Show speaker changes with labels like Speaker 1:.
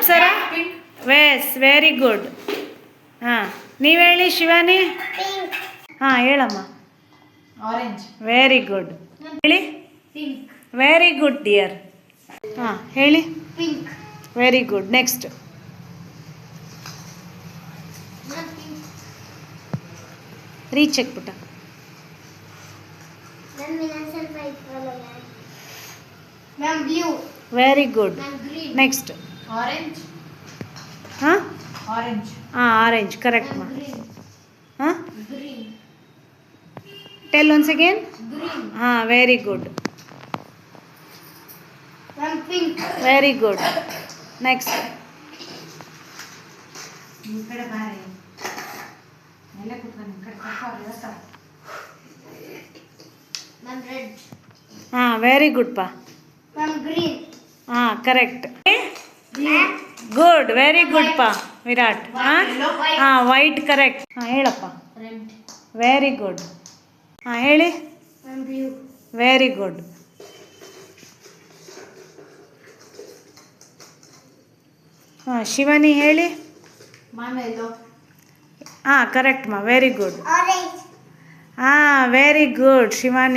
Speaker 1: Apsara ವೆಸ್ very good. ಹಾಂ ನೀವು ಹೇಳಿ ಶಿವಾನಿ. ಹಾಂ ಹೇಳಮ್ಮ.
Speaker 2: ಆರೆಂಜ್.
Speaker 1: Very good. ಹೇಳಿ.
Speaker 2: ಪಿಂಕ್.
Speaker 1: Very good dear. ಹಾಂ ಹೇಳಿ.
Speaker 2: Pink.
Speaker 1: Very good. Next. Recheck ಪುಟ್ಟ.
Speaker 2: Ma'am blue.
Speaker 1: Very good.
Speaker 2: Ma'am green.
Speaker 1: Next.
Speaker 2: Orange.
Speaker 1: ಹಾಂ
Speaker 2: ಆರೆಂಜ್.
Speaker 1: ಹಾಂ ಆರೆಂಜ್ ಕರೆಕ್ಟ್ ಮಾ.
Speaker 2: ಗ್ರೀನ್.
Speaker 1: ಹಾಂ
Speaker 2: green.
Speaker 1: Tell once again.
Speaker 2: Green.
Speaker 1: ಹಾಂ very good.
Speaker 2: Ma'am pink.
Speaker 1: Very good. Next.
Speaker 2: ಈ ಕಡೆ ಬಾರಿ ಎಲ್ಲ ಕೂತ್ಕೊಂಡು ಈ ಕಡೆ ಕರ್ಕೊಂಡು ಮ್ಯಾಮ್ ರೆಡ್.
Speaker 1: ಹಾಂ ವೆರಿ ಗುಡ್ ಪಾ.
Speaker 2: Ma'am green.
Speaker 1: ಹಾಂ ಕರೆಕ್ಟ್. ಗುಡ್ ವೆರಿ ಗುಡ್ ಪಾ ವಿರಾಟ್. ಹಾಂ ಹಾಂ ವೈಟ್ ಕರೆಕ್ಟ್. ಹಾಂ ಹೇಳಪ್ಪ.
Speaker 2: ರೆಡ್.
Speaker 1: Very good. ಹಾಂ ಹೇಳಿ.
Speaker 2: Ma'am blue.
Speaker 1: Very good. ಹಾಂ ಶಿವಾನಿ ಹೇಳಿ.
Speaker 2: Ma'am yellow.
Speaker 1: ಹಾಂ ಕರೆಕ್ಟ್ ಮಾ ವೆರಿ ಗುಡ್.
Speaker 2: ಆರೆಂಜ್.
Speaker 1: ಹಾಂ ವೆರಿ ಗುಡ್ ಶಿವಾನಿ.